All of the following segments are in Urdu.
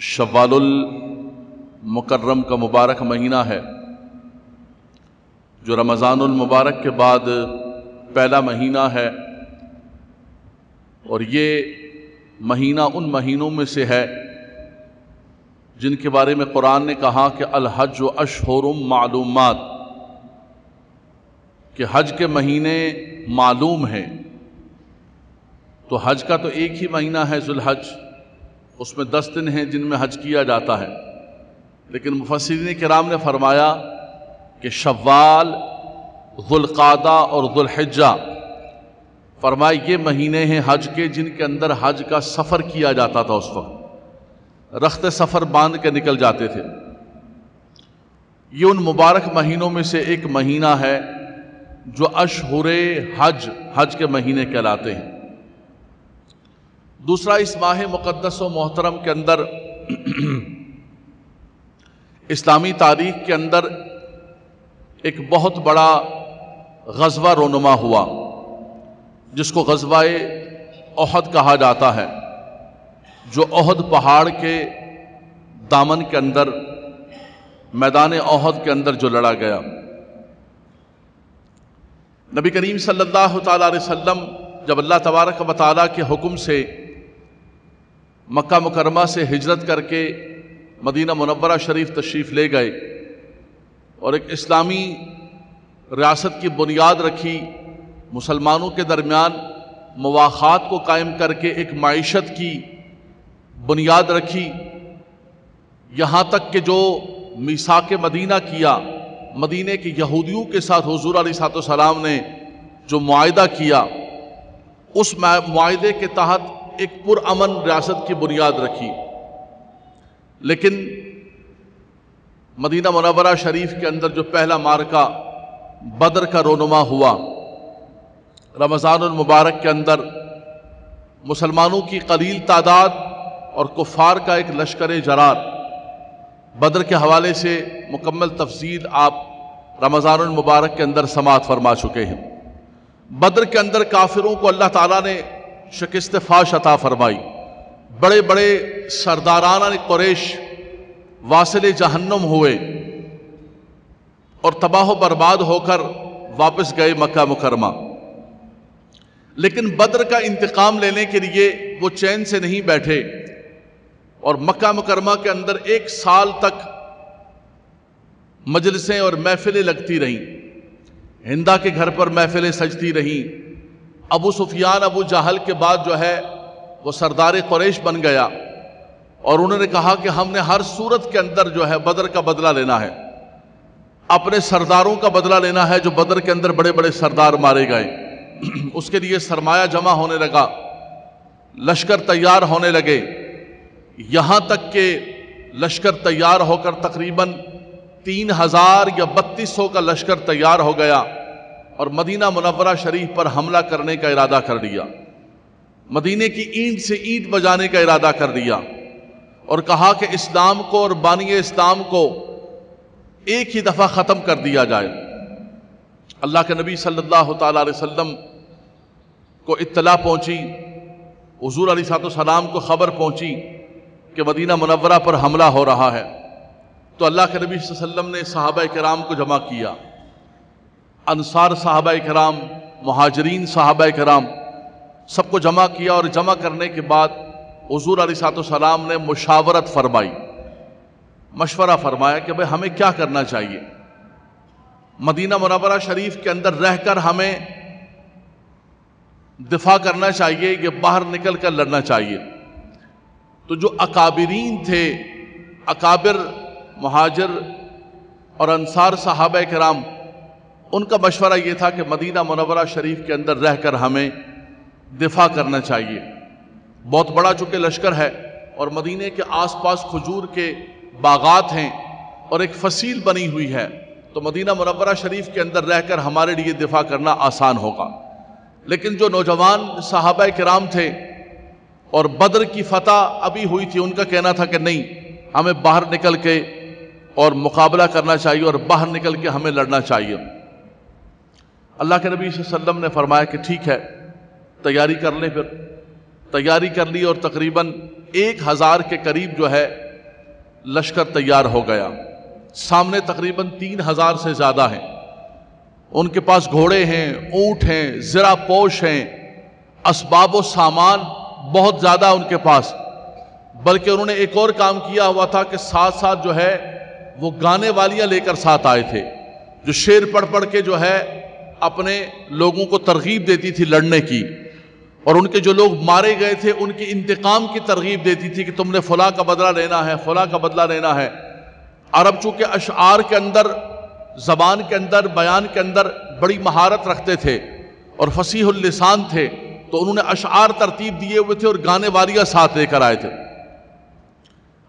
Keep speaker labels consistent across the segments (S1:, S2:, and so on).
S1: شوال المکرم کا مبارک مہینہ ہے جو رمضان المبارک کے بعد پہلا مہینہ ہے، اور یہ مہینہ ان مہینوں میں سے ہے جن کے بارے میں قرآن نے کہا کہ الحج اشہر معلومات، کہ حج کے مہینے معلوم ہیں۔ تو حج کا تو ایک ہی مہینہ ہے ذوالحج، اس میں 10 دن ہیں جن میں حج کیا جاتا ہے، لیکن مفسرین کرام نے فرمایا کہ شوال، ذوالقعدہ اور ذوالحجہ، فرمایا یہ مہینے ہیں حج کے جن کے اندر حج کا سفر کیا جاتا تھا، اس وقت رخت سفر باندھ کے نکل جاتے تھے۔ یہ ان مبارک مہینوں میں سے ایک مہینہ ہے جو اشہر حج کے مہینے کہلاتے ہیں۔ دوسرا، اس ماہ مقدس و محترم کے اندر اسلامی تاریخ کے اندر ایک بہت بڑا غزوہ رونما ہوا جس کو غزوہ احد کہا جاتا ہے، جو احد پہاڑ کے دامن کے اندر، میدان احد کے اندر جو لڑا گیا۔ نبی کریم صلی اللہ تعالیٰ علیہ وسلم جب اللہ تبارک و تعالیٰ کے حکم سے مکہ مکرمہ سے ہجرت کر کے مدینہ منورہ شریف تشریف لے گئے اور ایک اسلامی ریاست کی بنیاد رکھی، مسلمانوں کے درمیان مواخات کو قائم کر کے ایک معیشت کی بنیاد رکھی، یہاں تک کہ جو میثاق مدینہ کیا، مدینے کے یہودیوں کے ساتھ حضور علیہ السلام نے جو معاہدہ کیا، اس معاہدے کے تحت ایک پرامن ریاست کی بنیاد رکھی۔ لیکن مدینہ منورہ شریف کے اندر جو پہلا معرکہ بدر کا رونما ہوا، رمضان المبارک کے اندر مسلمانوں کی قلیل تعداد اور کفار کا ایک لشکر جرار، بدر کے حوالے سے مکمل تفصیل آپ رمضان المبارک کے اندر سماعت فرما چکے ہیں۔ بدر کے اندر کافروں کو اللہ تعالیٰ نے شکست فاش عطا فرمائی، بڑے بڑے سرداران قریش واصل جہنم ہوئے اور تباہ و برباد ہو کر واپس گئے مکہ مکرمہ۔ لیکن بدر کا انتقام لینے کے لیے وہ چین سے نہیں بیٹھے، اور مکہ مکرمہ کے اندر 1 سال تک مجلسیں اور محفلیں لگتی رہیں۔ ہندا کے گھر پر محفلیں سجتی رہیں۔ ابو سفیان ابو جہل کے بعد جو ہے وہ سردار قریش بن گیا، اور انہوں نے کہا کہ ہم نے ہر صورت کے اندر جو ہے بدر کا بدلہ لینا ہے، اپنے سرداروں کا بدلہ لینا ہے جو بدر کے اندر بڑے بڑے سردار مارے گئے۔ اس کے لیے سرمایہ جمع ہونے لگا، لشکر تیار ہونے لگے، یہاں تک کہ لشکر تیار ہو کر تقریباً 3000 یا 3200 کا لشکر تیار ہو گیا، اور مدینہ منورہ شریف پر حملہ کرنے کا ارادہ کر لیا، مدینے کی اینٹ سے اینٹ بجانے کا ارادہ کر لیا، اور کہا کہ اسلام کو اور بانی اسلام کو ایک ہی دفعہ ختم کر دیا جائے۔ اللہ کے نبی صلی اللہ تعالیٰ علیہ وسلم کو اطلاع پہنچی، حضور علیہ السلام کو خبر پہنچی کہ مدینہ منورہ پر حملہ ہو رہا ہے، تو اللہ کے نبی صلی اللہ علیہ وسلم نے صحابہ کرام کو جمع کیا، انصار صحابہ کرام، مہاجرین صحابہ کرام، سب کو جمع کیا، اور جمع کرنے کے بعد حضور علیہ السلام نے مشاورت فرمائی، مشورہ فرمایا کہ بھئی ہمیں کیا کرنا چاہیے۔ مدینہ منورہ شریف کے اندر رہ کر ہمیں دفاع کرنا چاہیے، یہ باہر نکل کر لڑنا چاہیے۔ تو جو اکابرین تھے، اکابر مہاجر اور انصار صحابہ کرام، ان کا مشورہ یہ تھا کہ مدینہ منورہ شریف کے اندر رہ کر ہمیں دفاع کرنا چاہیے۔ بہت بڑا چونکہ لشکر ہے، اور مدینے کے آس پاس کھجور کے باغات ہیں اور ایک فصیل بنی ہوئی ہے، تو مدینہ منورہ شریف کے اندر رہ کر ہمارے لیے دفاع کرنا آسان ہوگا۔ لیکن جو نوجوان صحابہ کرام تھے اور بدر کی فتح ابھی ہوئی تھی، ان کا کہنا تھا کہ نہیں، ہمیں باہر نکل کے اور مقابلہ کرنا چاہیے، اور باہر نکل کے ہمیں لڑنا چاہیے۔ اللہ کے نبی صلی اللہ علیہ وسلم نے فرمایا کہ ٹھیک ہے، تیاری کر لیں۔ پھر تیاری کر لی، اور تقریباً 1000 کے قریب جو ہے لشکر تیار ہو گیا. سامنے تقریباً 3000 سے زیادہ ہیں. ان کے پاس گھوڑے ہیں، اونٹ ہیں، زرہ پوش ہیں، اسباب و سامان بہت زیادہ ان کے پاس. بلکہ انہوں نے ایک اور کام کیا ہوا تھا کہ ساتھ ساتھ جو ہے وہ گانے والیاں لے کر ساتھ آئے تھے، جو شعر پڑھ پڑھ کے جو ہے اپنے لوگوں کو ترغیب دیتی تھی لڑنے کی، اور ان کے جو لوگ مارے گئے تھے ان کے انتقام کی ترغیب دیتی تھی کہ تم نے فلاں کا بدلہ لینا ہے، فلاں کا بدلہ لینا ہے. عرب چونکہ اشعار کے اندر، زبان کے اندر، بیان کے اندر بڑی مہارت رکھتے تھے اور فصیح اللسان تھے، تو انہوں نے اشعار ترتیب دیے ہوئے تھے اور گانے والیاں ساتھ لے کر آئے تھے.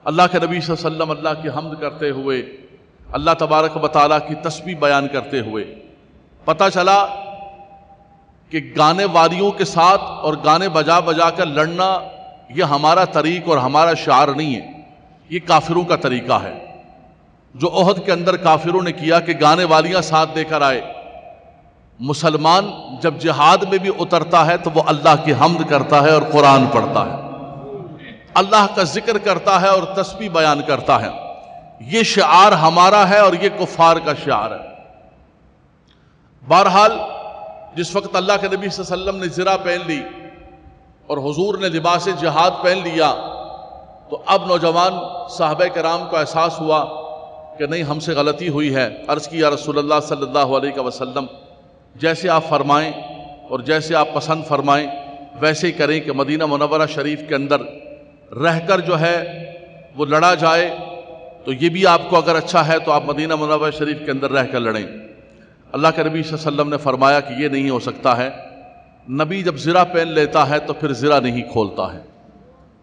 S1: اللہ کے نبی صلی اللہ علیہ وسلم اللہ کی حمد کرتے ہوئے، اللہ تبارک و تعالیٰ کی تسبیح بیان کرتے ہوئے، پتہ چلا کہ گانے والیوں کے ساتھ اور گانے بجا بجا کر لڑنا یہ ہمارا طریق اور ہمارا شعار نہیں ہے، یہ کافروں کا طریقہ ہے جو احد کے اندر کافروں نے کیا کہ گانے والیاں ساتھ دے کر آئے. مسلمان جب جہاد میں بھی اترتا ہے تو وہ اللہ کی حمد کرتا ہے اور قرآن پڑھتا ہے، اللہ کا ذکر کرتا ہے اور تسبیح بیان کرتا ہے. یہ شعار ہمارا ہے اور یہ کفار کا شعار ہے. بہرحال جس وقت اللہ کے نبی صلی اللہ علیہ وسلم نے زرہ پہن لی اور حضور نے لباس جہاد پہن لیا، تو اب نوجوان صحابہ کرام کو احساس ہوا کہ نہیں، ہم سے غلطی ہوئی ہے. عرض کی یا رسول اللہ صلی اللہ علیہ وسلم، جیسے آپ فرمائیں اور جیسے آپ پسند فرمائیں ویسے ہی کریں کہ مدینہ منورہ شریف کے اندر رہ کر جو ہے وہ لڑا جائے. تو یہ بھی آپ کو اگر اچھا ہے تو آپ مدینہ منورہ شریف کے اندر رہ کر لڑیں. اللہ کے نبی صلی اللہ علیہ وسلم نے فرمایا کہ یہ نہیں ہو سکتا ہے. نبی جب زرہ پہن لیتا ہے تو پھر زرہ نہیں کھولتا ہے،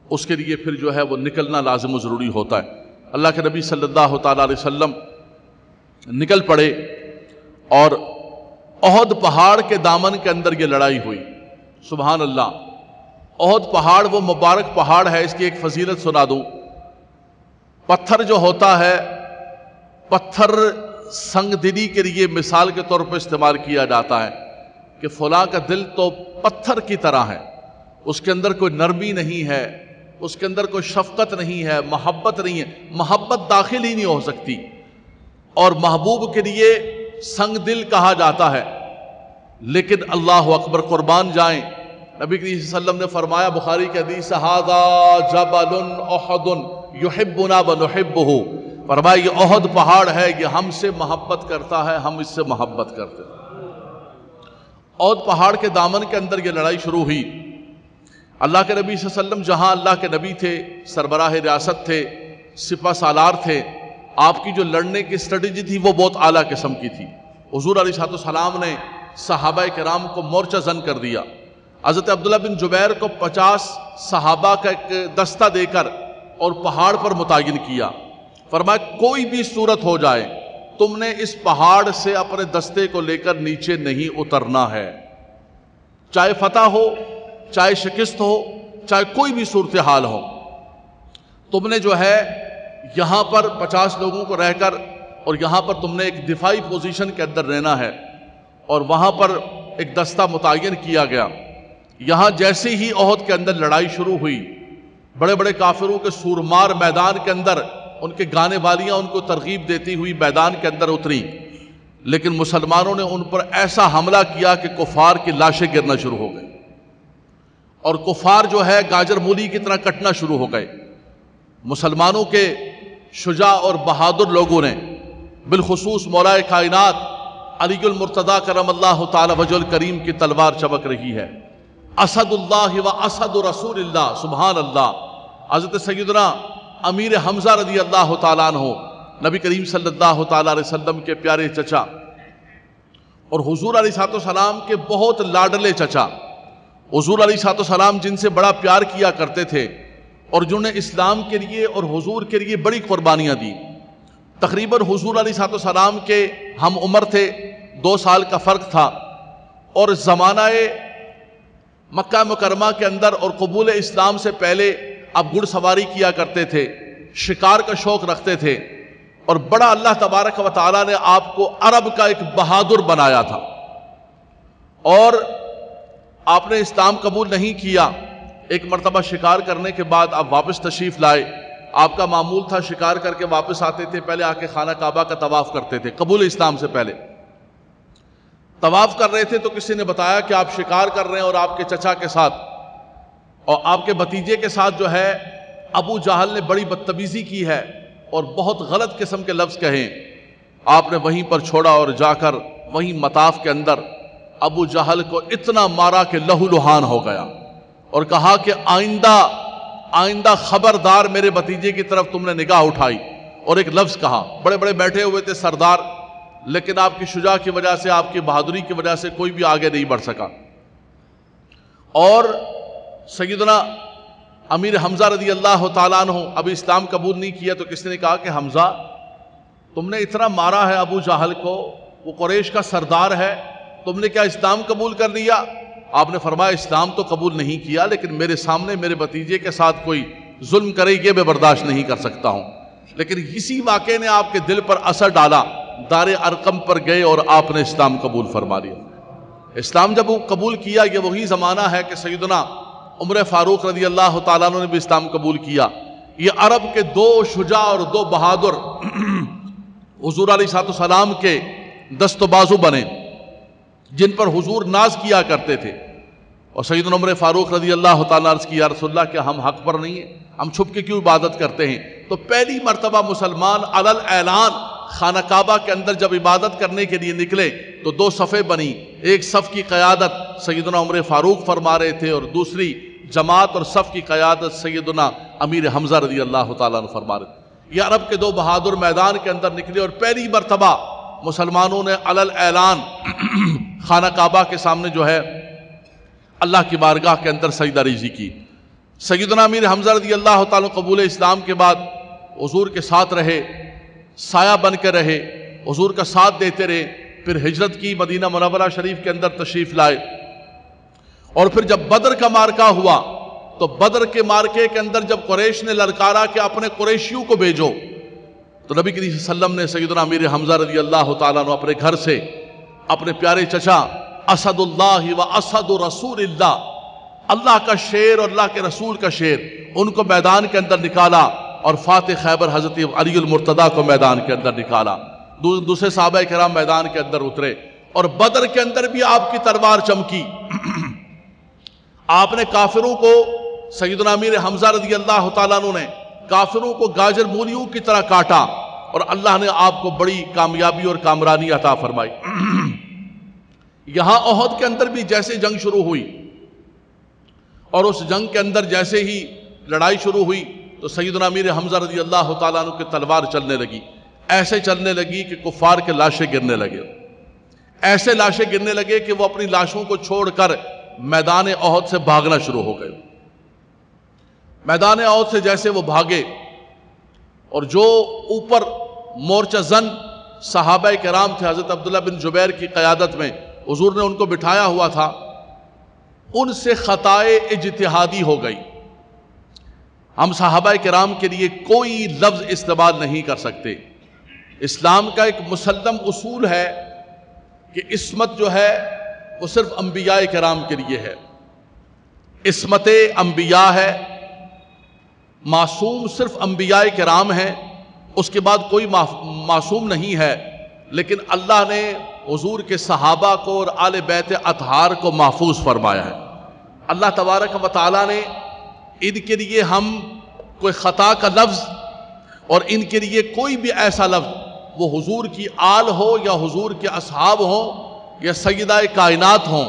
S1: اس کے لیے پھر جو ہے وہ نکلنا لازم و ضروری ہوتا ہے. اللہ کے نبی صلی اللہ تعالیٰ علیہ وسلم نکل پڑے اور احد پہاڑ کے دامن کے اندر یہ لڑائی ہوئی. سبحان اللہ. احد پہاڑ وہ مبارک پہاڑ ہے، اس کی ایک فضیلت سنا دوں. پتھر جو ہوتا ہے، پتھر سنگ دلی کے لیے مثال کے طور پر استعمال کیا جاتا ہے کہ فلاں کا دل تو پتھر کی طرح ہے، اس کے اندر کوئی نرمی نہیں ہے، اس کے اندر کوئی شفقت نہیں ہے، محبت نہیں ہے، محبت داخل ہی نہیں ہو سکتی. اور محبوب کے لیے سنگ دل کہا جاتا ہے. لیکن اللہ اکبر، قربان جائیں، نبی کریم صلی اللہ علیہ وسلم نے فرمایا، بخاری کی حدیث، ھذا جبل احد یحبنا ونحبہ، فرمایا یہ احد پہاڑ ہے، یہ ہم سے محبت کرتا ہے، ہم اس سے محبت کرتے ہیں. احد پہاڑ کے دامن کے اندر یہ لڑائی شروع ہوئی. اللہ کے نبی صلی اللہ علیہ وسلم جہاں اللہ کے نبی تھے، سربراہ ریاست تھے، سپہ سالار تھے، آپ کی جو لڑنے کی اسٹریٹجی تھی وہ بہت اعلیٰ قسم کی تھی. حضور علیہ السلام نے صحابہ کرام کو مورچہ زن کر دیا. حضرت عبداللہ بن جبیر کو 50 صحابہ کا ایک دستہ دے کر اور پہاڑ پر متعین کیا. فرمایا کوئی بھی صورت ہو جائے تم نے اس پہاڑ سے اپنے دستے کو لے کر نیچے نہیں اترنا ہے، چاہے فتح ہو، چاہے شکست ہو، چاہے کوئی بھی صورتحال ہو. تم نے جو ہے یہاں پر 50 لوگوں کو رہ کر، اور یہاں پر تم نے ایک دفاعی پوزیشن کے اندر رہنا ہے. اور وہاں پر ایک دستہ متعین کیا گیا. یہاں جیسے ہی احد کے اندر لڑائی شروع ہوئی، بڑے بڑے کافروں کے سورمار میدان کے اندر، ان کے گانے والیاں ان کو ترغیب دیتی ہوئی میدان کے اندر اتری. لیکن مسلمانوں نے ان پر ایسا حملہ کیا کہ کفار کی لاشیں گرنا شروع ہو گئی، اور کفار جو ہے گاجر مولی کی طرح کٹنا شروع ہو گئے. مسلمانوں کے شجاع اور بہادر لوگوں نے، بالخصوص مولا کائنات علی المرتضیٰ کرم اللہ تعالی وجہ الکریم کی تلوار چمک رہی ہے. اسد اللہ و اسد رسول اللہ، سبحان اللہ. حضرت سیدنا امیر حمزہ رضی اللہ تعالیٰ عنہ، نبی کریم صلی اللہ تعالیٰ علیہ وسلم کے پیارے چچا اور حضور علیہ السلام کے بہت لاڈلے چچا، حضور علیہ السلام جن سے بڑا پیار کیا کرتے تھے اور جنہوں نے اسلام کے لیے اور حضور کے لیے بڑی قربانیاں دی. تقریباً حضور علیہ السلام کے ہم عمر تھے، 2 سال کا فرق تھا. اور زمانہ مکہ مکرمہ کے اندر اور قبول اسلام سے پہلے آپ گھڑ سواری کیا کرتے تھے، شکار کا شوق رکھتے تھے، اور بڑا اللہ تبارک و تعالیٰ نے آپ کو عرب کا ایک بہادر بنایا تھا. اور آپ نے اسلام قبول نہیں کیا. ایک مرتبہ شکار کرنے کے بعد آپ واپس تشریف لائے آپ کا معمول تھا شکار کر کے واپس آتے تھے، پہلے آ کے خانہ کعبہ کا طواف کرتے تھے قبول اسلام سے پہلے۔ طواف کر رہے تھے تو کسی نے بتایا کہ آپ شکار کر رہے ہیں اور آپ کے چچا کے ساتھ اور آپ کے بھتیجے کے ساتھ جو ہے ابو جہل نے بڑی بدتمیزی کی ہے اور بہت غلط قسم کے لفظ کہیں۔ آپ نے وہیں پر چھوڑا اور جا کر وہیں مطاف کے اندر ابو جہل کو اتنا مارا کہ لہو لہان ہو گیا اور کہا کہ آئندہ خبردار میرے بھتیجے کی طرف تم نے نگاہ اٹھائی، اور ایک لفظ کہا۔ بڑے بڑے بیٹھے ہوئے تھے سردار، لیکن آپ کی شجاع کی وجہ سے، آپ کی بہادری کی وجہ سے کوئی بھی آگے نہیں بڑھ سکا۔ اور سیدنا امیر حمزہ رضی اللہ تعالیٰ عنہ ابھی اسلام قبول نہیں کیا تو کسی نے کہا کہ حمزہ تم نے اتنا مارا ہے ابو جہل کو، وہ قریش کا سردار ہے، تم نے کیا اسلام قبول کر لیا؟ آپ نے فرمایا اسلام تو قبول نہیں کیا، لیکن میرے سامنے میرے بھتیجے کے ساتھ کوئی ظلم کرے یہ میں برداشت نہیں کر سکتا ہوں۔ لیکن اسی واقعے نے آپ کے دل پر اثر ڈالا، دار ارقم پر گئے اور آپ نے اسلام قبول فرما لیا۔ اسلام جب وہ قبول کیا، یہ وہی زمانہ ہے کہ سیدنا عمر فاروق رضی اللہ تعالیٰ عنہ نے بھی اسلام قبول کیا۔ یہ عرب کے دو شجاع اور دو بہادر حضور علیہ السلام کے دست و بازو بنے، جن پر حضور ناز کیا کرتے تھے۔ اور سیدنا عمر فاروق رضی اللہ تعالیٰ عرض کی یا رسول اللہ کیا ہم حق پر نہیں ہیں؟ ہم چھپ کے کیوں عبادت کرتے ہیں؟ تو پہلی مرتبہ مسلمان علل اعلان خانہ کعبہ کے اندر جب عبادت کرنے کے لیے نکلے تو دو صفیں بنی، ایک صف کی قیادت سیدنا عمر فاروق فرما رہے تھے اور دوسری جماعت اور صف کی قیادت سیدنا امیر حمزہ رضی اللہ تعالیٰ عنہ فرما رہے تھے۔ یہ عرب کے دو بہادر میدان کے اندر نکلے اور پہلی مرتبہ مسلمانوں نے علل اعلان خانہ کعبہ کے سامنے جو ہے اللہ کی بارگاہ کے اندر سجدہ ریزی کی۔ سیدنا امیر حمزہ رضی اللہ تعالیٰ قبول اسلام کے بعد حضور کے ساتھ رہے، سایہ بن کے رہے، حضور کا ساتھ دیتے رہے، پھر ہجرت کی، مدینہ منورہ شریف کے اندر تشریف لائے۔ اور پھر جب بدر کا مارکہ ہوا تو بدر کے مارکے کے اندر جب قریش نے للکارا کہ اپنے قریشیوں کو بھیجو، تو نبی کریم صلی اللہ علیہ وسلم نے سیدنا امیر حمزہ رضی اللہ تعالیٰ عنہ اپنے گھر سے اپنے پیارے چچا اسد اللہ و اسد رسول اللہ، اللہ کا شیر اور اللہ کے رسول کا شیر، ان کو میدان کے اندر نکالا اور فاتح خیبر حضرت علی المرتضیٰ کو میدان کے اندر نکالا۔ دوسرے صحابہ کرام میدان کے اندر اترے اور بدر کے اندر بھی آپ کی تلوار چمکی۔ آپ نے کافروں کو، سیدنا امیر حمزہ رضی اللہ تعالیٰ عنہ نے کافروں کو گاجر مولیوں کی طرح کاٹا اور اللہ نے آپ کو بڑی کامیابی اور کامرانی عطا فرمائی۔ یہاں احد کے اندر بھی جیسے جنگ شروع ہوئی اور اس جنگ کے اندر جیسے ہی لڑائی شروع ہوئی تو سیدنا امیر حمزہ رضی اللہ تعالیٰ عنہ کی تلوار چلنے لگی، ایسے چلنے لگی کہ کفار کے لاشیں گرنے لگے، ایسے لاشیں گرنے لگے کہ وہ اپنی لاشوں کو چھوڑ کر میدان احد سے بھاگنا شروع ہو گئے۔ میدان احد سے جیسے وہ بھاگے اور جو اوپر مورچہ زن صحابہ کرام تھے حضرت عبداللہ بن جبیر کی قیادت میں، حضور نے ان کو بٹھایا ہوا تھا، ان سے خطائے اجتہادی ہو گئی۔ ہم صحابہ کرام کے لیے کوئی لفظ استعمال نہیں کر سکتے۔ اسلام کا ایک مسلم اصول ہے کہ عصمت جو ہے وہ صرف انبیاء کرام کے لیے ہے، عصمت انبیاء ہے، معصوم صرف انبیاء کرام ہیں، اس کے بعد کوئی معصوم نہیں ہے۔ لیکن اللہ نے حضور کے صحابہ کو اور آل بیت اطہار کو محفوظ فرمایا ہے۔ اللہ تبارک و تعالیٰ نے ان کے لیے ہم کوئی خطا کا لفظ اور ان کے لیے کوئی بھی ایسا لفظ، وہ حضور کی آل ہو یا حضور کے اصحاب ہوں یا سیدہ کائنات ہوں،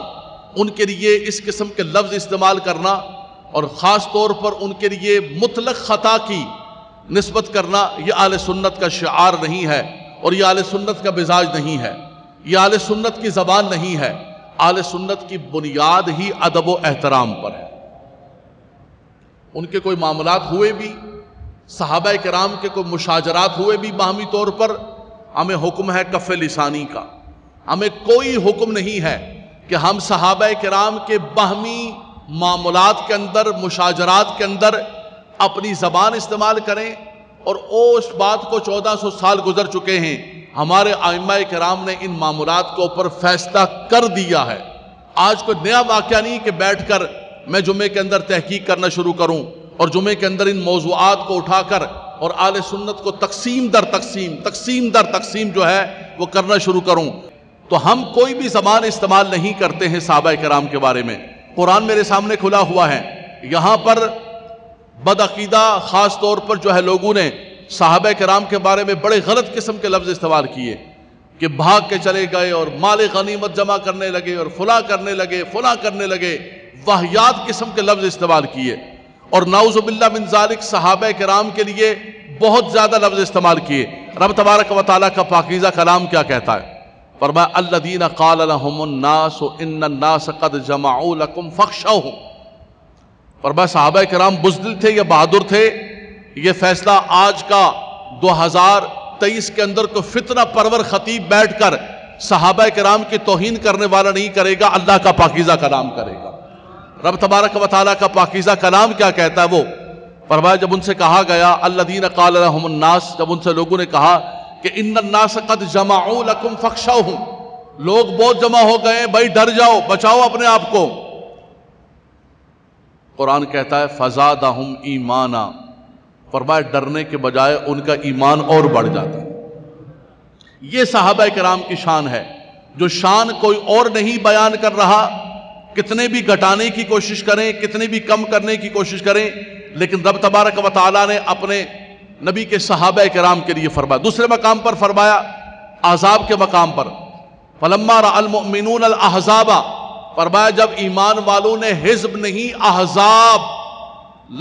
S1: ان کے لیے اس قسم کے لفظ استعمال کرنا اور خاص طور پر ان کے لیے مطلق خطا کی نسبت کرنا، یہ اہل سنت کا شعار نہیں ہے اور یہ اہل سنت کا مزاج نہیں ہے، یہ اہل سنت کی زبان نہیں ہے۔ اہل سنت کی بنیاد ہی ادب و احترام پر ہے۔ ان کے کوئی معاملات ہوئے بھی، صحابہ کرام کے کوئی مشاجرات ہوئے بھی باہمی طور پر، ہمیں حکم ہے کف لسانی کا، ہمیں کوئی حکم نہیں ہے کہ ہم صحابہ کرام کے باہمی معاملات کے اندر، مشاجرات کے اندر اپنی زبان استعمال کریں، اور اس بات کو 1400 سال گزر چکے ہیں، ہمارے ائمہ کرام نے ان معاملات کے اوپر فیصلہ کر دیا ہے۔ آج کوئی نیا واقعہ نہیں کہ بیٹھ کر میں جمعے کے اندر تحقیق کرنا شروع کروں اور جمعے کے اندر ان موضوعات کو اٹھا کر اور اہل سنت کو تقسیم در تقسیم جو ہے وہ کرنا شروع کروں، تو ہم کوئی بھی زبان استعمال نہیں کرتے ہیں صحابہ کرام کے بارے میں۔ قرآن میرے سامنے کھلا ہوا ہے، یہاں پر بدعقیدہ خاص طور پر جو ہے لوگوں نے صحابہ کرام کے بارے میں بڑے غلط قسم کے لفظ استعمال کیے کہ بھاگ کے چلے گئے اور مال غنیمت جمع کرنے لگے اور فلاں کرنے لگے، واہیات قسم کے لفظ استعمال کیے، اور نعوذ باللہ من ذالک صحابہ کرام کے لیے بہت زیادہ لفظ استعمال کیے۔ رب تبارک و تعالیٰ کا پاکیزہ کلام کیا کہتا ہے؟ فرمایا الذین قال لهم الناس ان الناس قد جمعوا لكم فاخشوهم۔ فرمایا صحابہ کرام بزدل تھے یا بہادر تھے؟ یہ فیصلہ آج کا 2023 کے اندر کوئی فتنہ پرور خطیب بیٹھ کر صحابہ کرام کی توہین کرنے والا نہیں کرے گا، اللہ کا پاکیزہ کلام کرے گا۔ رب تبارک و تعالیٰ کا پاکیزہ کلام کیا کہتا ہے؟ وہ فرمایا جب ان سے کہا گیا الذین قال لهم الناس، جب ان سے لوگوں نے کہا کہ ان الناس قد جمعوا لكم فاخشوهم، لوگ بہت جمع ہو گئے، بھائی ڈر جاؤ، بچاؤ اپنے آپ کو۔ قرآن کہتا ہے فزادہم ایمانا، فرمایا ڈرنے کے بجائے ان کا ایمان اور بڑھ جاتا ہے۔ یہ صحابہ کرام کی شان ہے، جو شان کوئی اور نہیں بیان کر رہا، کتنے بھی گھٹانے کی کوشش کریں، کتنے بھی کم کرنے کی کوشش کریں، لیکن رب تبارک و تعالیٰ نے اپنے نبی کے صحابہ کرام کے لیے فرمایا۔ دوسرے مقام پر فرمایا احزاب کے مقام پر فلما رأى المؤمنون الاحزاب، فرمایا جب ایمان والوں نے حزب نہیں احزاب،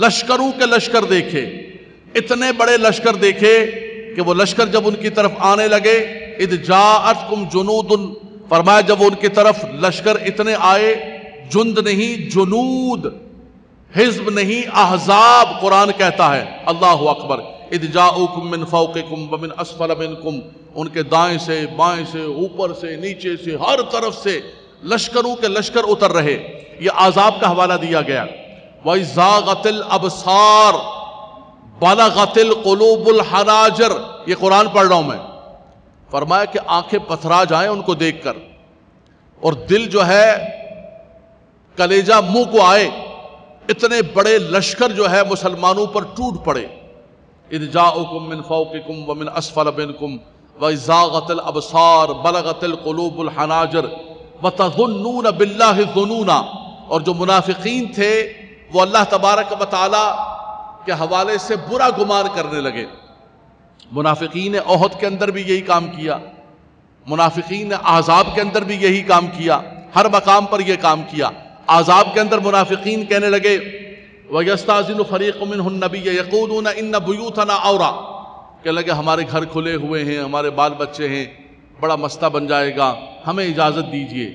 S1: لشکروں کے لشکر دیکھے، اتنے بڑے لشکر دیکھے کہ وہ لشکر جب ان کی طرف آنے لگے اذ جاءتکم جنود، فرمایا جب ان کی طرف لشکر اتنے آئے، جند نہیں جنود، حزب نہیں احزاب، قرآن کہتا ہے اللہ اکبر اذ جاءوکم من فوقکم ومن اسفل منکم، ان کے دائیں سے بائیں سے اوپر سے نیچے سے ہر طرف سے لشکروں کے لشکر اتر رہے۔ یہ احزاب کا حوالہ دیا گیا۔ وَإِذْ زَاغَتِ الْأَبْصَارُ بَلَغَتِ الْقُلُوبُ الْحَنَاجِرَ، یہ قرآن پڑھ رہا ہوں میں۔ فرمایا کہ آنکھیں پتھرا جائیں ان کو دیکھ کر، اور دل جو ہے کلیجہ منہ کو آئے، اتنے بڑے لشکر جو ہے مسلمانوں پر ٹوٹ پڑے۔ اذ جاءکم من فوقکم ومن اسفل منکم وَإِذْ زَاغَتِ الْأَبْصَارُ بَلَغَتِ الْقُلُوبُ الْحَنَاجِرَ وَتَظُنُّونَ بِاللَّهِ الظُّنُونَ، اور جو منافقین تھے وہ اللہ تبارک و تعالی کے حوالے سے برا گمان کرنے لگے۔ منافقین احد کے اندر بھی یہی کام کیا، منافقین احزاب کے اندر بھی یہی کام کیا، ہر مقام پر یہ کام کیا۔ احزاب کے اندر منافقین کہنے لگے وَيَسْتَأْذِنُ فَرِيقٌ مِّنْهُ النَّبِيَّ يَقُولُونَ إِنَّ بُيُوتَنَا عَوْرَةٌ، کہنے لگے ہمارے گھر کھلے ہوئے ہیں، ہمارے بال بچے ہیں، بڑا مسئلہ بن جائے گا، ہمیں اجازت دیجئے۔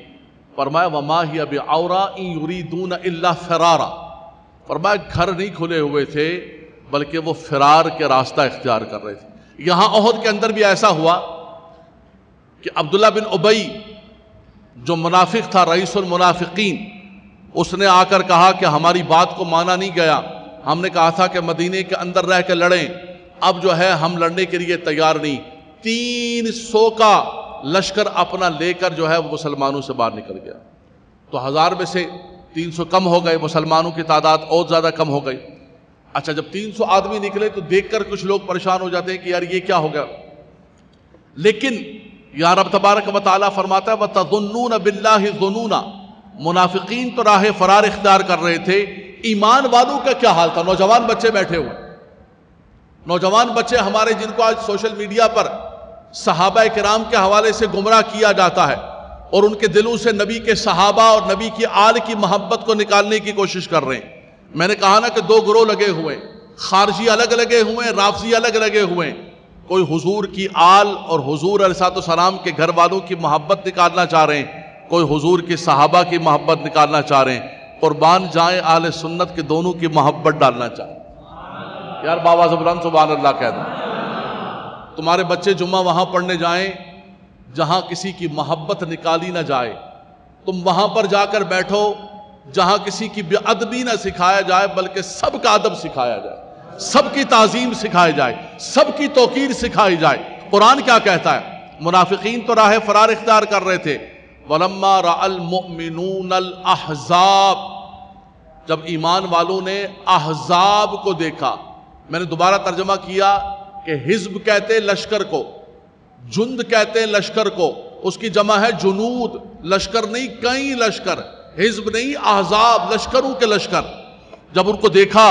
S1: فرمایا وَمَا هِيَ بِعَوْرَةٍ إِن يُرِيدُونَ إِلَّا فِرَارًا، فرمایا گھر نہیں کھلے ہوئے تھے بلکہ وہ فرار کے راستہ اختیار کر رہے تھے۔ یہاں احد کے اندر بھی ایسا ہوا کہ عبداللہ بن ابی جو منافق تھا، رئیس المنافقین، اس نے آ کر کہا کہ ہماری بات کو مانا نہیں گیا، ہم نے کہا تھا کہ مدینے کے اندر رہ کے لڑیں، اب جو ہے ہم لڑنے کے لیے تیار نہیں۔ 300 کا لشکر اپنا لے کر جو ہے وہ مسلمانوں سے باہر نکل گیا۔ تو 1000 میں سے 300 کم ہو گئے، مسلمانوں کی تعداد اور زیادہ کم ہو گئی۔ اچھا جب 300 آدمی نکلے تو دیکھ کر کچھ لوگ پریشان ہو جاتے ہیں کہ یار یہ کیا ہو گیا، لیکن یا رب تبارک و تعالیٰ فرماتا ہے وَتَظُنُّونَ بِاللَّهِ الظُّنُونَ، منافقین تو راہ فرار اختیار کر رہے تھے، ایمان والوں کا کیا حال تھا؟ نوجوان بچے بیٹھے ہوئے، نوجوان بچے ہمارے جن کو آج سوشل میڈیا پر صحابہ کرام کے حوالے سے گمراہ کیا جاتا ہے، اور ان کے دلوں سے نبی کے صحابہ اور نبی کی آل کی محبت کو نکالنے کی کوشش کر رہے ہیں۔ میں نے کہا نا کہ 2 گروہ لگے ہوئے ہیں، خارجی الگ لگے ہوئے ہیں، رافضی الگ لگے ہوئے ہیں۔ کوئی حضور کی آل اور حضور علیہ السلام کے گھر والوں کی محبت نکالنا چاہ رہے ہیں، کوئی حضور کے صحابہ کی محبت نکالنا چاہ رہے ہیں۔ قربان جائیں اہل سنت کے دونوں کی محبت ڈالنا چاہ رہے ہیں۔ یار بابا زبران سبحان اللہ کہہ دو۔ تمہارے بچے جمعہ وہاں پڑھنے جائیں جہاں کسی کی محبت نکالی نہ جائے، تم وہاں پر جا کر بیٹھو جہاں کسی کی بے ادبی نہ سکھایا جائے بلکہ سب کا ادب سکھایا جائے، سب کی تعظیم سکھائی جائے، سب کی توقیر سکھائی جائے۔ قرآن کیا کہتا ہے؟ منافقین تو راہ فرار اختیار کر رہے تھے۔ وَلَمَّا رَأَى الْمُؤْمِنُونَ الْأَحْزَابَ، جب ایمان والوں نے احزاب کو دیکھا، میں نے دوبارہ ترجمہ کیا کہ حزب کہتے ہیں لشکر کو، جند کہتے ہیں لشکر کو، اس کی جمع ہے جنود، لشکر نہیں کئی لشکر، حزب نہیں احزاب، لشکروں کے لشکر۔ جب ان کو دیکھا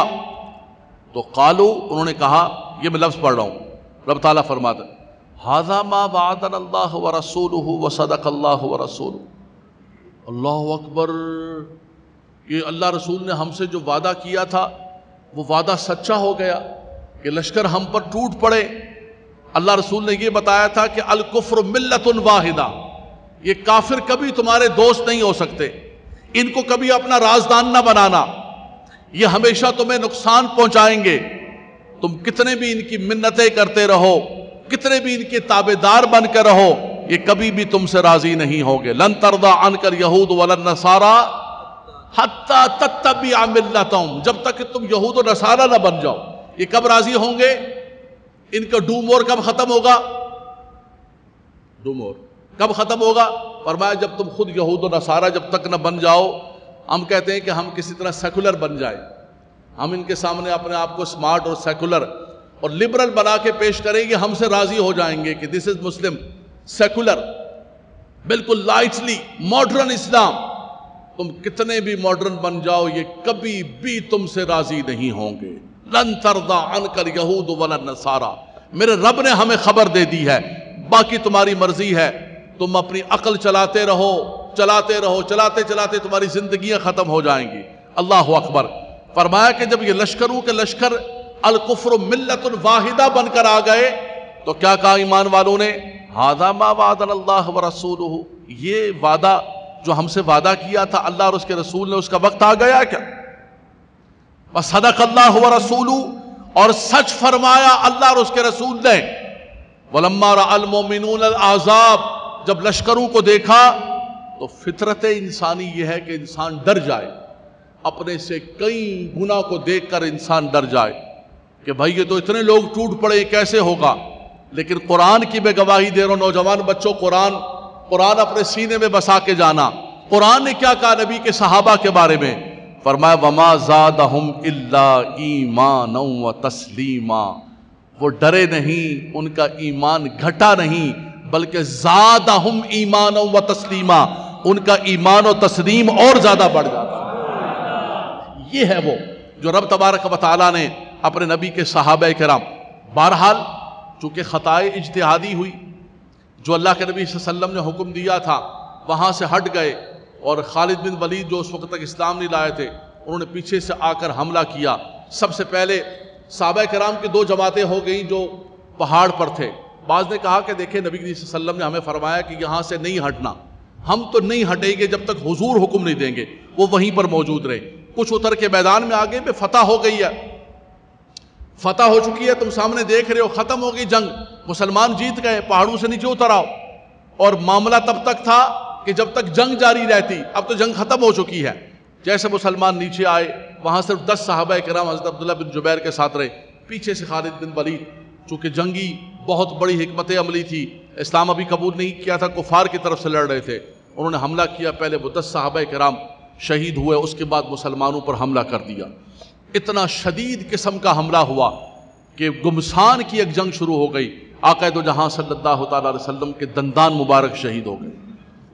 S1: تو قالو، انہوں نے کہا، یہ میں لفظ پڑھ رہا ہوں، رب تعالیٰ فرماتا ہے ھذا ما وعدنا اللہ ورسولہ وصدق اللہ ورسولہ۔ اللہ اکبر، یہ اللہ رسول نے ہم سے جو وعدہ کیا تھا وہ وعدہ سچا ہو گیا کہ لشکر ہم پر ٹوٹ پڑے۔ اللہ رسول نے یہ بتایا تھا کہ الکفر ملت واحدہ، یہ کافر کبھی تمہارے دوست نہیں ہو سکتے، ان کو کبھی اپنا رازدان نہ بنانا، یہ ہمیشہ تمہیں نقصان پہنچائیں گے، تم کتنے بھی ان کی منتیں کرتے رہو، کتنے بھی ان کے تابعدار بن کر رہو، یہ کبھی بھی تم سے راضی نہیں ہوگے۔ لن ترضى عنك اليهود ولا النصارى حتى تتبع ملتهم، جب تک کہ تم یہود و نصارہ نہ بن جاؤ۔ یہ کب راضی ہوں گے؟ ان کا ڈوم وار کب ختم ہوگا؟ ڈوم وار کب ختم ہوگا؟ فرمایا جب تم خود یہود و نصارہ جب تک نہ بن جاؤ۔ ہم کہتے ہیں کہ ہم کسی طرح سیکولر بن جائیں، ہم ان کے سامنے اپنے آپ کو سمارٹ اور سیکولر اور لبرل بنا کے پیش کریں گے، ہم سے راضی ہو جائیں گے کہ دس از مسلم سیکولر، بالکل لائٹلی ماڈرن اسلام۔ تم کتنے بھی ماڈرن بن جاؤ، یہ کبھی بھی تم سے راضی نہیں ہوں گے۔ لن ترضى عنك اليهود ولا النصارى، میرے رب نے ہمیں خبر دے دی ہے، باقی تمہاری مرضی ہے، تم اپنی عقل چلاتے رہو، چلاتے رہو، چلاتے چلاتے تمہاری زندگیاں ختم ہو جائیں گی۔ اللہ اکبر۔ فرمایا کہ جب یہ لشکروں کے لشکر الکفر ملت واحدہ بن کر آ گئے تو کیا کہا ایمان والوں نے؟ ھذا ما وعدنا اللہ ورسولہ، یہ وعدہ جو ہم سے وعدہ کیا تھا اللہ اور اس کے رسول نے، اس کا وقت آ گیا کیا؟ وصدق اللہ ورسولہ، اور سچ فرمایا اللہ اور اس کے رسول نے۔ ولما رأى المؤمنون الأحزاب، جب لشکروں کو دیکھا تو فطرت انسانی یہ ہے کہ انسان ڈر جائے، اپنے سے کئی گناہ کو دیکھ کر انسان ڈر جائے کہ بھائی یہ تو اتنے لوگ ٹوٹ پڑے، کیسے ہوگا؟ لیکن قرآن کی میں گواہی دے رہا ہوں نوجوان بچوں، قرآن اپنے سینے میں بسا کے جانا۔ قرآن نے کیا کہا نبی کے صحابہ کے بارے میں؟ فرمایا وما زادہم الا ایمانا وتسلیما، وہ ڈرے نہیں، ان کا ایمان گھٹا نہیں بلکہ زادہم ایمانا وتسلیما، ان کا ایمان و تسلیم اور زیادہ بڑھ جاتا۔ یہ ہے وہ جو رب تبارک و تعالیٰ نے اپنے نبی کے صحابہ کرام، بہرحال چونکہ خطائے اجتہادی ہوئی، جو اللہ کے نبی صلی اللہ علیہ وسلم نے حکم دیا تھا وہاں سے ہٹ گئے، اور خالد بن ولید جو اس وقت تک اسلام نہیں لائے تھے انہوں نے پیچھے سے آ کر حملہ کیا۔ سب سے پہلے صحابہ کرام کی دو جماعتیں ہو گئیں جو پہاڑ پر تھے۔ بعض نے کہا کہ دیکھیں نبی صلی اللہ علیہ وسلم نے ہمیں فرمایا کہ یہاں سے نہیں ہٹنا، ہم تو نہیں ہٹیں گے جب تک حضور حکم نہیں دیں گے، وہ وہیں پر موجود رہے۔ کچھ اتر کے میدان میں آگے میں فتح ہو گئی ہے، فتح ہو چکی ہے، تم سامنے دیکھ رہے ہو، ختم ہو گئی جنگ، مسلمان جیت گئے، پہاڑوں سے نیچے اتر آؤ۔ اور معاملہ تب تک تھا کہ جب تک جنگ جاری رہتی، اب تو جنگ ختم ہو چکی ہے۔ جیسے مسلمان نیچے آئے، وہاں صرف 10 صحابہ کرام حضرت عبداللہ بن جبیر کے ساتھ رہے، پیچھے سے خالد بن ولید، چونکہ جنگی بہت بڑی حکمت عملی تھی، اسلام ابھی قبول نہیں کیا تھا، کفار کی طرف سے لڑ رہے تھے، انہوں نے حملہ کیا، پہلے وہ 10 صحابہ کرام شہید ہوئے، اس کے بعد مسلمانوں پر حملہ کر دیا۔ اتنا شدید قسم کا حملہ ہوا کہ گمسان کی ایک جنگ شروع ہو گئی، آقا دو جہاں صلی اللہ تعالیٰ علیہ وسلم کے دندان مبارک شہید ہو گئے،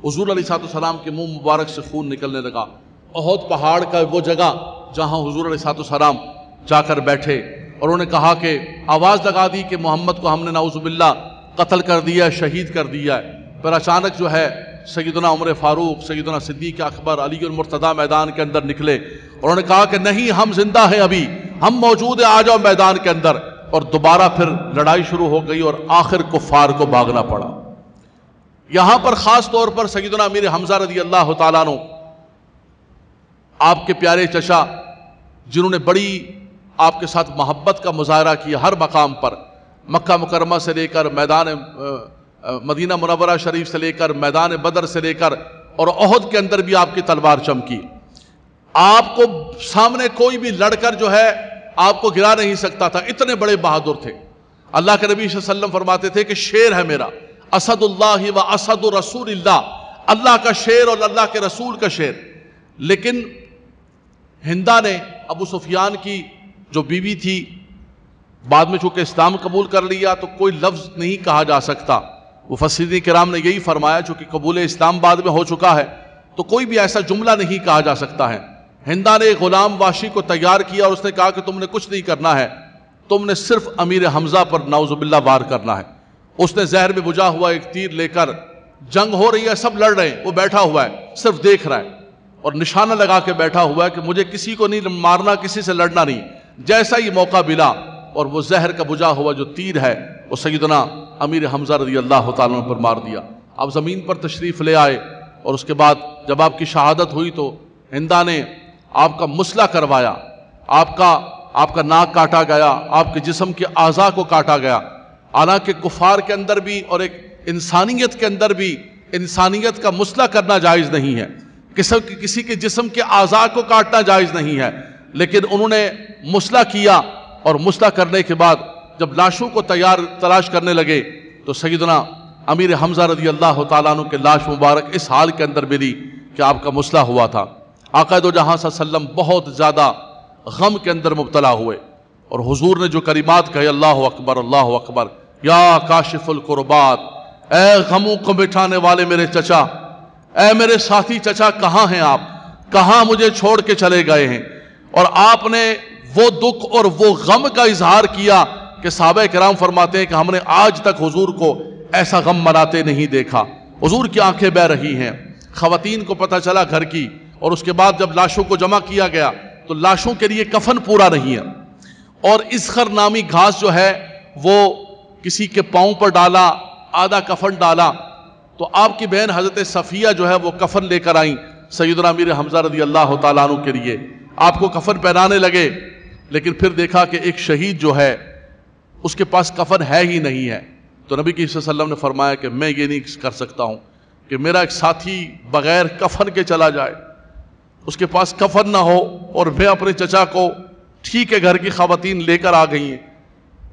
S1: حضور علیہ السلام کے منہ مبارک سے خون نکلنے لگا۔ احد پہاڑ کا وہ جگہ جہاں حضور علیہ السلام جا کر بیٹھے، اور انہوں نے کہا کہ آواز لگا دی کہ محمد کو ہم نے نعوذ باللہ قتل کر دیا ہے، شہید کر دیا ہے۔ پھر اچانک جو ہے سیدنا عمر فاروق، سیدنا صدیق اکبر، علی المرتضیٰ میدان کے اندر نکلے، اور انہوں نے کہا کہ نہیں، ہم زندہ ہیں، ابھی ہم موجود ہیں، آ جاؤ میدان کے اندر۔ اور دوبارہ پھر لڑائی شروع ہو گئی اور آخر کفار کو بھاگنا پڑا۔ یہاں پر خاص طور پر سیدنا امیر حمزہ رضی اللہ تعالیٰ عنہ، آپ کے پیارے چچا، جنہوں نے بڑی آپ کے ساتھ محبت کا مظاہرہ کیا ہر مقام پر، مکہ مکرمہ سے لے کر میدان مدینہ منورہ شریف سے لے کر میدان بدر سے لے کر اور احد کے اندر بھی آپ کی تلوار چمکی، آپ کو سامنے کوئی بھی لڑ کر جو ہے آپ کو گرا نہیں سکتا تھا، اتنے بڑے بہادر تھے۔ اللہ کے نبی صلی اللہ علیہ وسلم فرماتے تھے کہ شیر ہے میرا، اسد اللہ و اسد رسول اللہ، اللہ کا شیر اور اللہ کے رسول کا شیر۔ لیکن ہندا نے ابو سفیان کی جو بیوی تھی، بعد میں چونکہ اسلام قبول کر لیا تو کوئی لفظ نہیں کہا جا سکتا. مفسرین کرام نے یہی فرمایا، چونکہ قبول اسلام بعد میں ہو چکا ہے تو کوئی بھی ایسا جملہ نہیں کہا جا سکتا ہے. ہندا نے غلام واشی کو تیار کیا اور اس نے کہا کہ تم نے کچھ نہیں کرنا ہے، تم نے صرف امیر حمزہ پر نعوذ باللہ وار کرنا ہے. اس نے زہر میں بجھا ہوا ایک تیر لے کر، جنگ ہو رہی ہے، سب لڑ رہے ہیں، وہ بیٹھا ہوا ہے صرف دیکھ رہا ہے اور نشانہ لگا کے بیٹھا ہوا ہے کہ مجھے کسی کو نہیں مارنا، کسی سے لڑنا نہیں. جیسا ہی موقع ملا اور وہ زہر کا بجھا ہوا جو تیر ہے وہ سیدنا امیر حمزہ رضی اللہ تعالیٰ عنہ پر مار دیا. آپ زمین پر تشریف لے آئے اور اس کے بعد جب آپ کی شہادت ہوئی تو ہندا نے آپ کا مسئلہ کروایا، آپ کا ناک کاٹا گیا، آپ کے جسم کے اعضاء کو کاٹا گیا. حالانکہ کفار کے اندر بھی اور ایک انسانیت کے اندر بھی انسانیت کا مسئلہ کرنا جائز نہیں ہے، کسی کے جسم کے اعضاء کو کاٹنا جائز نہیں ہے، لیکن انہوں نے مسئلہ کیا اور مسئلہ کرنے کے بعد جب لاشوں کو تلاش کرنے لگے تو سیدنا امیر حمزہ رضی اللہ تعالیٰ عنہ کے لاش مبارک اس حال کے اندر ملی کہ آپ کا مسئلہ ہوا تھا. آقا دو جہاں صلی اللہ علیہ وسلم بہت زیادہ غم کے اندر مبتلا ہوئے اور حضور نے جو کلمات کہے، اللہ اکبر اللہ اکبر، یا کاشف الکربات، اے غموں کو مٹانے والے میرے چچا، اے میرے ساتھی چچا، کہاں ہیں آپ، کہاں مجھے چھوڑ کے چلے گئے ہیں. اور آپ نے وہ دکھ اور وہ غم کا اظہار کیا کہ صحابہ کرام فرماتے ہیں کہ ہم نے آج تک حضور کو ایسا غم مناتے نہیں دیکھا. حضور کی آنکھیں بہہ رہی ہیں. خواتین کو پتہ چلا گھر کی، اور اس کے بعد جب لاشوں کو جمع کیا گیا تو لاشوں کے لیے کفن پورا نہیں ہے، اور اسخر نامی گھاس جو ہے وہ کسی کے پاؤں پر ڈالا، آدھا کفن ڈالا. تو آپ کی بہن حضرت صفیہ جو ہے وہ کفن لے کر آئیں سیدنا امیر حمزہ رضی اللہ تعالیٰ عنہ کے لیے. آپ کو کفن پہنانے لگے، لیکن پھر دیکھا کہ ایک شہید جو ہے اس کے پاس کفن ہے ہی نہیں ہے. تو نبی صلی اللہ علیہ وسلم نے فرمایا کہ میں یہ نہیں کر سکتا ہوں کہ میرا ایک ساتھی بغیر کفن کے چلا جائے، اس کے پاس کفن نہ ہو، اور میں اپنے چچا کو، ٹھیک ہے گھر کی خواتین لے کر آ گئی ہیں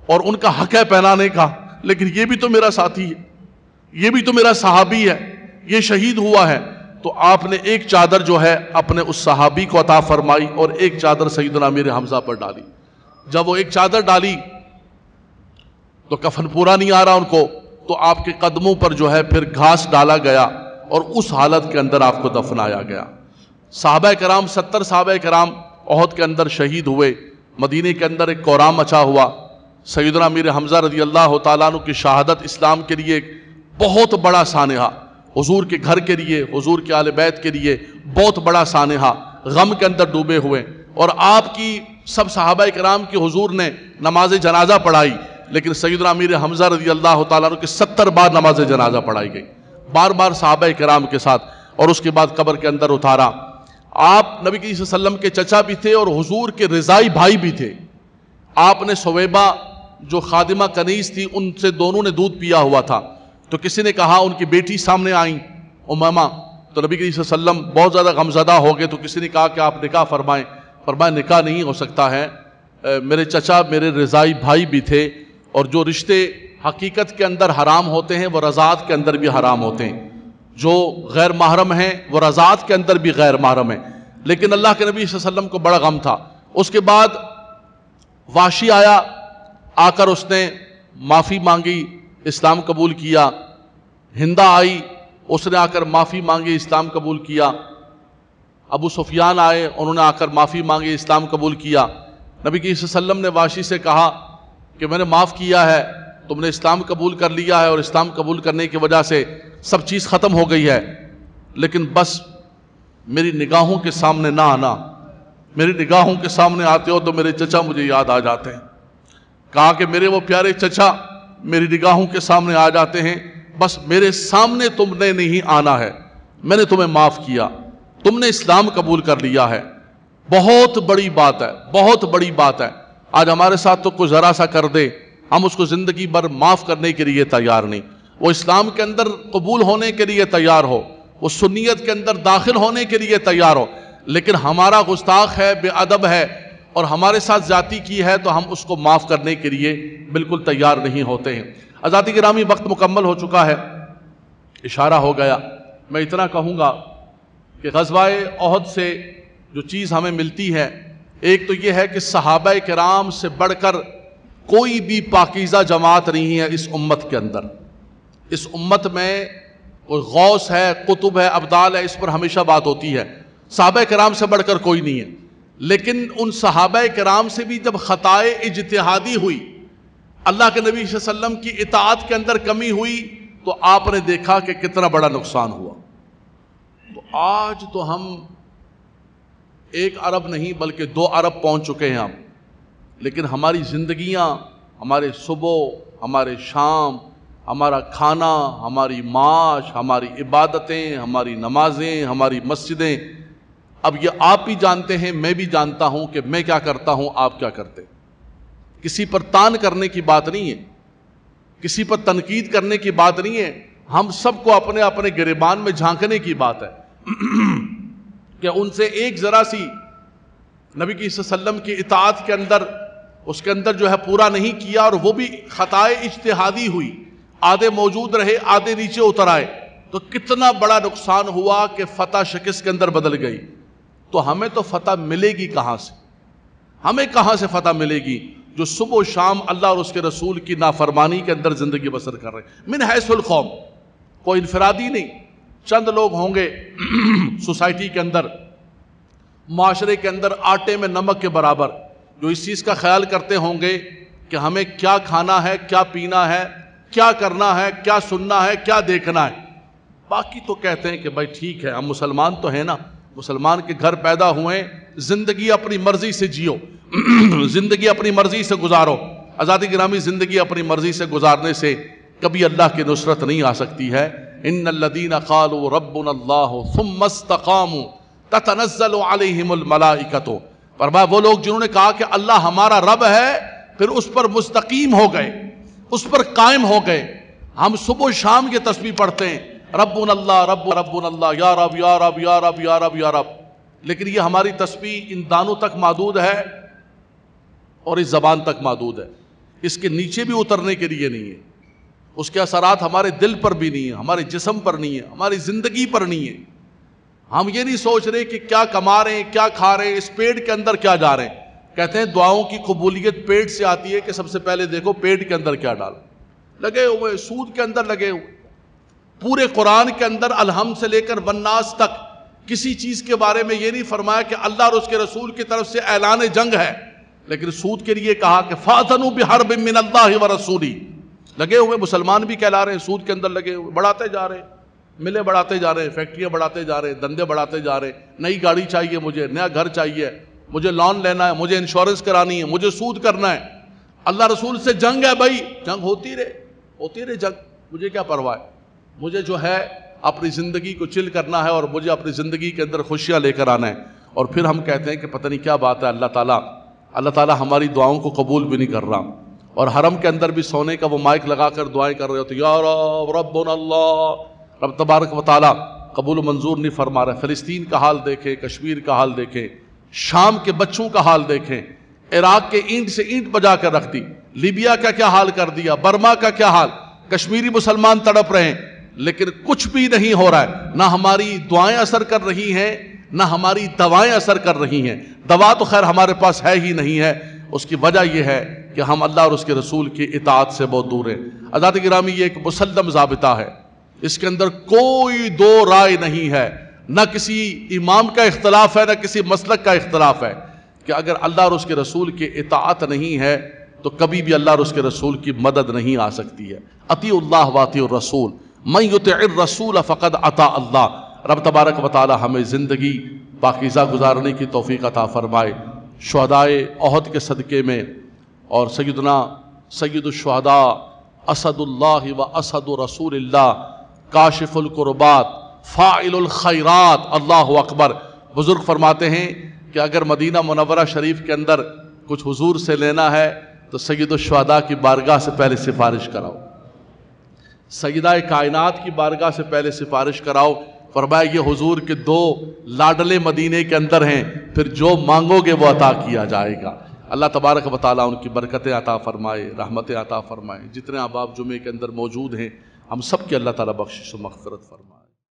S1: اور ان کا حق ہے پہنانے کا، لیکن یہ بھی تو میرا ساتھی ہے، یہ بھی تو میرا صحابی ہے، یہ شہید ہوا ہے. تو آپ نے ایک چادر جو ہے اپنے اس صحابی کو عطا فرمائی اور ایک چادر سیدنا امیر حمزہ پر ڈالی. جب وہ ایک چادر ڈالی تو کفن پورا نہیں آ رہا ان کو، تو آپ کے قدموں پر جو ہے پھر گھاس ڈالا گیا اور اس حالت کے اندر آپ کو دفنایا گیا. صحابہ کرام 70 صحابہ کرام احد کے اندر شہید ہوئے. مدینے کے اندر ایک کورام مچا ہوا. سیدنا امیر حمزہ رضی اللہ تعالیٰ عنہ کی شہادت اسلام کے لیے ایک بہت بڑا سانحہ، حضور کے گھر کے لیے، حضور کے آل بیت کے لیے بہت بڑا سانحہ. غم کے اندر ڈوبے ہوئے، اور آپ کی سب صحابہ کرام کی حضور نے نماز جنازہ پڑھائی، لیکن سیدنا امیر حمزہ رضی اللہ تعالیٰ عنہ کی 70 بار نماز جنازہ پڑھائی گئی، بار بار صحابہ کرام کے ساتھ. اور اس کے بعد قبر کے اندر اتارا. آپ نبی صلی اللہ علیہ وسلم کے چچا بھی تھے اور حضور کے رضائی بھائی بھی تھے. آپ نے سویبہ جو خادمہ کنیز تھی ان سے دونوں نے دودھ پیا ہوا تھا. تو کسی نے کہا، ان کی بیٹی سامنے آئیں امامہ، تو نبی صلی اللہ علیہ وسلم بہت زیادہ غمزدہ ہو گئے. تو کسی نے کہا کہ آپ نکاح فرمائیں. فرمایا نکاح نہیں ہو سکتا ہے، میرے چچا میرے رضائی بھائی بھی تھے، اور جو رشتے حقیقت کے اندر حرام ہوتے ہیں وہ رضاعت کے اندر بھی حرام ہوتے ہیں. جو غیر محرم ہیں وہ رضاعت کے اندر بھی غیر محرم ہیں. لیکن اللہ کے نبی صلی اللہ علیہ وسلم کو بڑا غم تھا. اس کے بعد واشی آیا، آ کر اس نے معافی مانگی، اسلام قبول کیا. ہندا آئی، اس نے آ کر معافی مانگی، اسلام قبول کیا. ابو سفیان آئے، انہوں نے آ کر معافی مانگی، اسلام قبول کیا. نبی صلی اللہ علیہ وسلم نے واشی سے کہا کہ میں نے معاف کیا ہے، تم نے اسلام قبول کر لیا ہے اور اسلام قبول کرنے کی وجہ سے سب چیز ختم ہو گئی ہے، لیکن بس میری نگاہوں کے سامنے نہ آنا، میری نگاہوں کے سامنے آتے ہو تو میرے چچا مجھے یاد آ جاتے ہیں. کہا کہ میرے وہ پیارے چچا میری نگاہوں کے سامنے آ جاتے ہیں، بس میرے سامنے تم نے نہیں آنا ہے، میں نے تمہیں معاف کیا، تم نے اسلام قبول کر لیا ہے. بہت بڑی بات ہے، بہت بڑی بات ہے. آج ہمارے ساتھ تو کوئی ذرا سا کر دے ہم اس کو زندگی بھر معاف کرنے کے لیے تیار نہیں. وہ اسلام کے اندر قبول ہونے کے لیے تیار ہو، وہ سنیت کے اندر داخل ہونے کے لیے تیار ہو، لیکن ہمارا گستاخ ہے، بے ادب ہے اور ہمارے ساتھ زیادتی کی ہے تو ہم اس کو معاف کرنے کے لیے بالکل تیار نہیں ہوتے ہیں. حضرات گرامی، وقت مکمل ہو چکا ہے، اشارہ ہو گیا. میں اتنا کہوں گا کہ غزوہ احد سے جو چیز ہمیں ملتی ہے، ایک تو یہ ہے کہ صحابہ کرام سے بڑھ کر کوئی بھی پاکیزہ جماعت نہیں ہے اس امت کے اندر۔ اس امت میں کوئی غوث ہے، قطب ہے، ابدال ہے، اس پر ہمیشہ بات ہوتی ہے۔ صحابہ کرام سے بڑھ کر کوئی نہیں ہے، لیکن ان صحابہ کرام سے بھی جب خطائے اجتہادی ہوئی، اللہ کے نبی صلی اللہ علیہ وسلم کی اطاعت کے اندر کمی ہوئی، تو آپ نے دیکھا کہ کتنا بڑا نقصان ہوا۔ تو آج تو ہم 1 ارب نہیں بلکہ 2 ارب پہنچ چکے ہیں ہم، لیکن ہماری زندگیاں، ہمارے صبح، ہمارے شام، ہمارا کھانا، ہماری معاش، ہماری عبادتیں، ہماری نمازیں، ہماری مسجدیں، اب یہ آپ بھی جانتے ہیں، میں بھی جانتا ہوں کہ میں کیا کرتا ہوں، آپ کیا کرتے۔ کسی پر تان کرنے کی بات نہیں ہے، کسی پر تنقید کرنے کی بات نہیں ہے، ہم سب کو اپنے اپنے گریبان میں جھانکنے کی بات ہے کہ ان سے ایک ذرا سی نبی کی صلی اللہ علیہ وسلم کی اطاعت کے اندر، اس کے اندر جو ہے پورا نہیں کیا، اور وہ بھی خطائے اجتہادی ہوئی، آدھے موجود رہے، آدھے نیچے اتر آئے، تو کتنا بڑا نقصان ہوا کہ فتح شکست کے اندر بدل گئی۔ تو ہمیں تو فتح ملے گی کہاں سے؟ ہمیں کہاں سے فتح ملے گی جو صبح و شام اللہ اور اس کے رسول کی نافرمانی کے اندر زندگی بسر کر رہے ہیں؟ من حیث القوم، کوئی انفرادی نہیں، چند لوگ ہوں گے سوسائٹی کے اندر، معاشرے کے اندر آٹے میں نمک کے برابر، جو اس چیز کا خیال کرتے ہوں گے کہ ہمیں کیا کھانا ہے، کیا پینا ہے، کیا کرنا ہے، کیا سننا ہے، کیا دیکھنا ہے۔ باقی تو کہتے ہیں کہ بھائی ٹھیک ہے، ہم مسلمان تو ہیں نا، مسلمان کے گھر پیدا ہوئے، زندگی اپنی مرضی سے جیو، زندگی اپنی مرضی سے گزارو۔ آزادی گرامی، زندگی اپنی مرضی سے گزارنے سے کبھی اللہ کی نصرت نہیں آ سکتی ہے۔ ان الذین قالوا ربنا اللہ ثم استقاموا تتنزل علیہم الملائکۃ، فرمایا وہ لوگ جنہوں نے کہا کہ اللہ ہمارا رب ہے، پھر اس پر مستقیم ہو گئے، اس پر قائم ہو گئے۔ ہم صبح و شام یہ تسبیح پڑھتے ہیں، ربنا اللہ، ربنا اللہ، یا رب یا رب یا رب یا رب یا رب، لیکن یہ ہماری تسبیح ان دانوں تک محدود ہے اور اس زبان تک محدود ہے، اس کے نیچے بھی اترنے کے لیے نہیں ہے، اس کے اثرات ہمارے دل پر بھی نہیں ہے، ہمارے جسم پر نہیں ہے، ہماری زندگی پر نہیں ہے۔ ہم یہ نہیں سوچ رہے کہ کیا کما رہے ہیں، کیا کھا رہے ہیں، اس پیٹ کے اندر کیا جا رہے ہیں۔ کہتے ہیں دعاؤں کی قبولیت پیٹ سے آتی ہے، کہ سب سے پہلے دیکھو پیٹ کے اندر کیا ڈال، لگے ہوئے سود کے اندر لگے ہوئے۔ پورے قرآن کے اندر الحمد سے لے کر والناس تک کسی چیز کے بارے میں یہ نہیں فرمایا کہ اللہ اور اس کے رسول کی طرف سے اعلان جنگ ہے، لیکن سود کے لیے کہا کہ فَأْذَنُوا بِحَرْبٍ مِّنَ اللَّهِ وَرَسُولِهِ۔ لگے ہوئے مسلمان بھی کہلا رہے ہیں، سود کے اندر لگے ہوئے، بڑھاتے جا رہے ہیں، ملیں بڑھاتے جا رہے ہیں، فیکٹریاں بڑھاتے جا رہے ہیں، دندے بڑھاتے جا رہے ہیں، نئی گاڑی چاہیے مجھے، نیا گھر چاہیے مجھے، لون لینا ہے مجھے، انشورنس کرانی ہے مجھے، سود کرنا ہے۔ اللہ رسول سے جنگ ہے بھائی، جنگ ہوتی رہے جنگ، مجھے کیا پرواہ ہے، مجھے جو ہے اپنی زندگی کو چل کرنا ہے، اور مجھے اپنی زندگی کے اندر خوشیاں لے کر آنا ہے۔ اور پھر ہم کہتے ہیں کہ پتہ نہیں کیا بات ہے، اللہ تعالیٰ ہماری دعاؤں کو قبول بھی نہیں کر رہا، اور حرم کے اندر بھی سونے کا وہ مائک لگا کر دعائیں کر رہے ہوتے، یا رب ربنا اللہ، رب تبارک و تعالیٰ قبول و منظور نہیں فرما رہا۔ فلسطین کا حال دیکھیں، کشمیر کا حال دیکھیں، شام کے بچوں کا حال دیکھیں، عراق کے اینٹ سے اینٹ بجا کر رکھ دی، لیبیا کا کیا حال کر دیا، برما کا کیا حال، کشمیری مسلمان تڑپ رہے ہیں، لیکن کچھ بھی نہیں ہو رہا ہے۔ نہ ہماری دعائیں اثر کر رہی ہیں، نہ ہماری دوائیں اثر کر رہی ہیں۔ دوا تو خیر ہمارے پاس ہے ہی نہیں ہے، اس کی وجہ یہ ہے کہ ہم اللہ اور اس کے رسول کی اطاعت سے بہت دور ہیں۔ حضرات گرامی، یہ ایک مسلم ضابطہ ہے، اس کے اندر کوئی دو رائے نہیں ہے، نہ کسی امام کا اختلاف ہے، نہ کسی مسلک کا اختلاف ہے، کہ اگر اللہ اور اس کے رسول کی اطاعت نہیں ہے تو کبھی بھی اللہ اور اس کے رسول کی مدد نہیں آ سکتی ہے۔ اطیعوا اللہ واطیعوا الرسول، من یطع الرسول فقد اطاع اللہ۔ رب تبارک و تعالی ہمیں زندگی پاکیزہ گزارنے کی توفیق عطا فرمائے۔ شہدائے احد کے صدقے میں، اور سیدنا سید الشہداء اسد اللہ و اسد رسول اللہ، کاشف الکربات، فاعل الخیرات، اللہ اکبر۔ بزرگ فرماتے ہیں کہ اگر مدینہ منورہ شریف کے اندر کچھ حضور سے لینا ہے تو سید الشہداء کی بارگاہ سے پہلے سفارش کراؤ، سیدہ کائنات کی بارگاہ سے پہلے سفارش کراؤ۔ فرمایا یہ حضور کے دو لاڈلے مدینے کے اندر ہیں، پھر جو مانگو گے وہ عطا کیا جائے گا۔ اللہ تبارک و تعالیٰ ان کی برکتیں عطا فرمائے، رحمتیں عطا فرمائے۔ جتنے احباب جمعے کے اندر موجود ہیں، ہم سب کی اللہ تعالیٰ بخشش و مغفرت فرمائے۔